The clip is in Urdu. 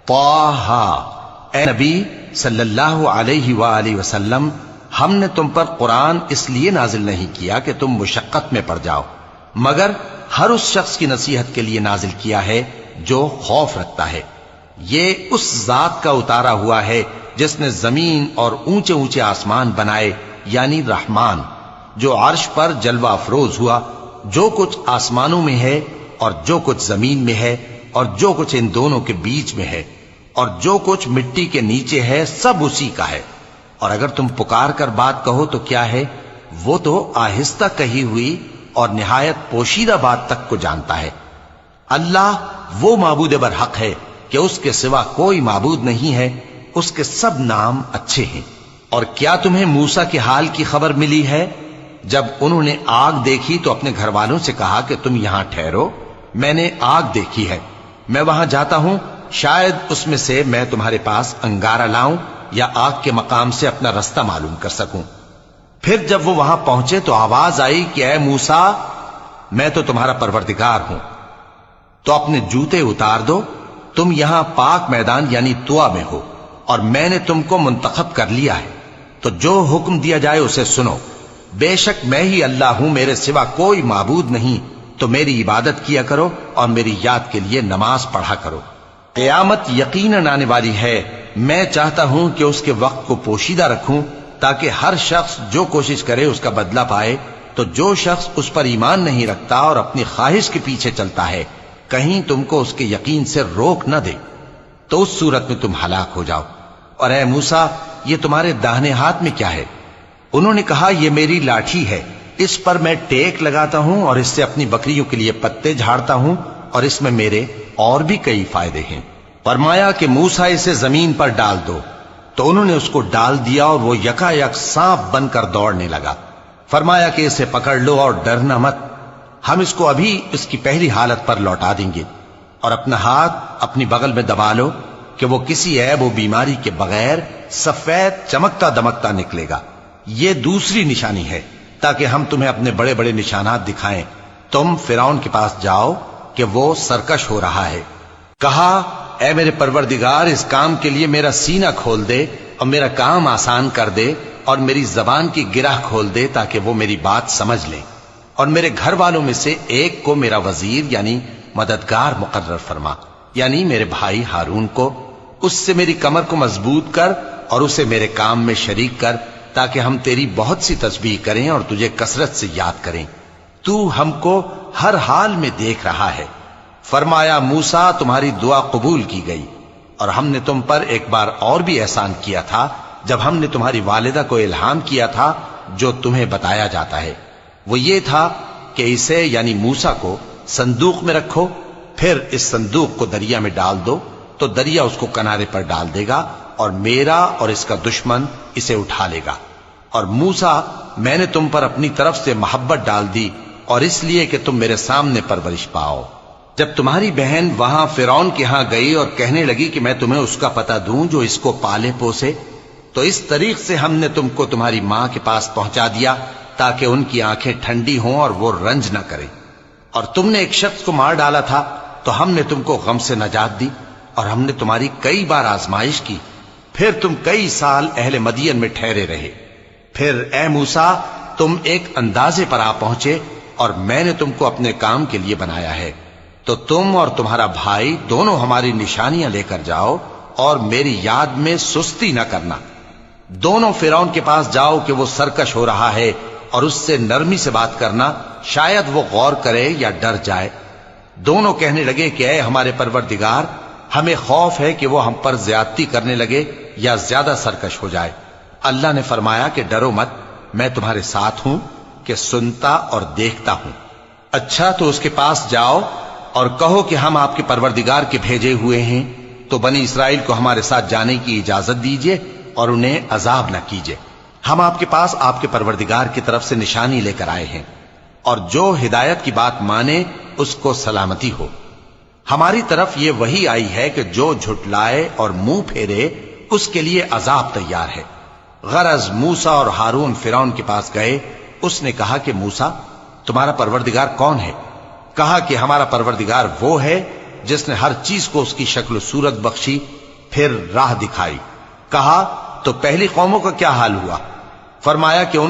طٰہٰ، اے نبی صلی اللہ علیہ وآلہ وسلم، ہم نے تم پر قرآن اس لیے نازل نہیں کیا کہ تم مشقت میں پڑ جاؤ، مگر ہر اس شخص کی نصیحت کے لیے نازل کیا ہے جو خوف رکھتا ہے۔ یہ اس ذات کا اتارا ہوا ہے جس نے زمین اور اونچے اونچے آسمان بنائے، یعنی رحمان، جو عرش پر جلوہ افروز ہوا۔ جو کچھ آسمانوں میں ہے اور جو کچھ زمین میں ہے اور جو کچھ ان دونوں کے بیچ میں ہے اور جو کچھ مٹی کے نیچے ہے، سب اسی کا ہے۔ اور اگر تم پکار کر بات کہو تو کیا ہے، وہ تو آہستہ کہی ہوئی اور نہایت پوشیدہ بات تک کو جانتا ہے۔ اللہ وہ معبود برحق ہے کہ اس کے سوا کوئی معبود نہیں ہے، اس کے سب نام اچھے ہیں۔ اور کیا تمہیں موسیٰ کے حال کی خبر ملی ہے؟ جب انہوں نے آگ دیکھی تو اپنے گھر والوں سے کہا کہ تم یہاں ٹھہرو، میں نے آگ دیکھی ہے، میں وہاں جاتا ہوں، شاید اس میں سے میں تمہارے پاس انگارہ لاؤں یا آگ کے مقام سے اپنا رستہ معلوم کر سکوں۔ پھر جب وہ وہاں پہنچے تو آواز آئی کہ اے موسیٰ، میں تو تمہارا پروردگار ہوں، تو اپنے جوتے اتار دو، تم یہاں پاک میدان یعنی طویٰ میں ہو، اور میں نے تم کو منتخب کر لیا ہے، تو جو حکم دیا جائے اسے سنو۔ بے شک میں ہی اللہ ہوں، میرے سوا کوئی معبود نہیں، تو میری عبادت کیا کرو اور میری یاد کے لیے نماز پڑھا کرو۔ قیامت یقیناً آنے والی ہے، میں چاہتا ہوں کہ اس کے وقت کو پوشیدہ رکھوں تاکہ ہر شخص جو کوشش کرے اس کا بدلہ پائے۔ تو جو شخص اس پر ایمان نہیں رکھتا اور اپنی خواہش کے پیچھے چلتا ہے، کہیں تم کو اس کے یقین سے روک نہ دے، تو اس صورت میں تم ہلاک ہو جاؤ۔ اور اے موسیٰ، یہ تمہارے داہنے ہاتھ میں کیا ہے؟ انہوں نے کہا، یہ میری لاٹھی ہے، اس پر میں ٹیک لگاتا ہوں اور اس سے اپنی بکریوں کے لیے پتے جھاڑتا ہوں، اور اس میں میرے اور بھی کئی فائدے ہیں۔ فرمایا کہ موسیٰ اسے زمین پر ڈال دو، تو انہوں نے اس کو ڈال دیا اور وہ یکا یک سانپ بن کر دوڑنے لگا۔ فرمایا کہ اسے پکڑ لو اور ڈرنا مت، ہم اس کو ابھی اس کی پہلی حالت پر لوٹا دیں گے، اور اپنا ہاتھ اپنی بغل میں دبا لو کہ وہ کسی عیب و بیماری کے بغیر سفید چمکتا دمکتا نکلے گا۔ یہ دوسری نشانی ہے تاکہ ہم تمہیں اپنے بڑے بڑے نشانات دکھائیں۔ تم فرعون کے پاس جاؤ کہ وہ سرکش ہو رہا ہے۔ کہا، اے میرے پروردگار، اس کام کے لیے میرا سینہ کھول دے اور میرا کام آسان کر دے اور میری زبان کی گرہ کھول دے تاکہ وہ میری بات سمجھ لیں، اور میرے گھر والوں میں سے ایک کو میرا وزیر یعنی مددگار مقرر فرما، یعنی میرے بھائی ہارون کو۔ اس سے میری کمر کو مضبوط کر اور اسے میرے کام میں شریک کر تاکہ ہم تیری بہت سی تسبیح کریں اور تجھے کثرت سے یاد کریں، تو ہم کو ہر حال میں دیکھ رہا ہے۔ فرمایا، موسیٰ، تمہاری دعا قبول کی گئی، اور ہم نے تم پر ایک بار اور بھی احسان کیا تھا جب ہم نے تمہاری والدہ کو الہام کیا تھا جو تمہیں بتایا جاتا ہے۔ وہ یہ تھا کہ اسے یعنی موسیٰ کو صندوق میں رکھو، پھر اس صندوق کو دریا میں ڈال دو، تو دریا اس کو کنارے پر ڈال دے گا اور میرا اور اس کا دشمن اسے اٹھا لے گا۔ اور موسیٰ، میں نے تم پر اپنی طرف سے محبت ڈال دی، اور اس لیے کہ تم میرے سامنے پرورش پاؤ۔ جب تمہاری بہن وہاں فرعون کے ہاں گئی اور کہنے لگی کہ میں تمہیں اس کا پتہ دوں جو اس کو پالے پوسے، تو اس طریق سے ہم نے تم کو تمہاری ماں کے پاس پہنچا دیا تاکہ ان کی آنکھیں ٹھنڈی ہوں اور وہ رنج نہ کریں۔ اور تم نے ایک شخص کو مار ڈالا تھا تو ہم نے تم کو غم سے نجات دی، اور ہم نے تمہاری کئی بار آزمائش کی، پھر تم کئی سال اہل مدین میں ٹھہرے رہے۔ پھر اے موسیٰ، تم ایک اندازے پر آ پہنچے اور میں نے تم کو اپنے کام کے لیے بنایا ہے، تو تم اور تمہارا بھائی دونوں ہماری نشانیاں لے کر جاؤ اور میری یاد میں سستی نہ کرنا۔ دونوں فرعون کے پاس جاؤ کہ وہ سرکش ہو رہا ہے، اور اس سے نرمی سے بات کرنا، شاید وہ غور کرے یا ڈر جائے۔ دونوں کہنے لگے کہ اے ہمارے پروردگار، ہمیں خوف ہے کہ وہ ہم پر زیادتی کرنے لگے یا زیادہ سرکش ہو جائے۔ اللہ نے فرمایا کہ ڈرو مت، میں تمہارے ساتھ ہوں کہ سنتا اور دیکھتا ہوں۔ اچھا، تو اس کے پاس جاؤ اور کہو کہ ہم آپ کے پروردگار کے بھیجے ہوئے ہیں، تو بنی اسرائیل کو ہمارے ساتھ جانے کی اجازت دیجیے اور انہیں عذاب نہ کیجیے۔ ہم آپ کے پاس آپ کے پروردگار کی طرف سے نشانی لے کر آئے ہیں، اور جو ہدایت کی بات مانے اس کو سلامتی ہو۔ ہماری طرف یہ وحی آئی ہے کہ جو جھٹلائے اور منہ پھیرے اس کے لیے عذاب تیار ہے۔ غرض موسیٰ اور ہارون فرعون کے پاس گئے۔ اس نے کہا کہ موسیٰ، تمہارا پروردگار کون ہے؟ کہا کہ ہمارا پروردگار وہ ہے جس نے ہر چیز کو اس کی شکل و صورت بخشی پھر راہ دکھائی۔ کہا تو پہلی قوموں کا کیا حال ہوا؟ فرمایا کہ ان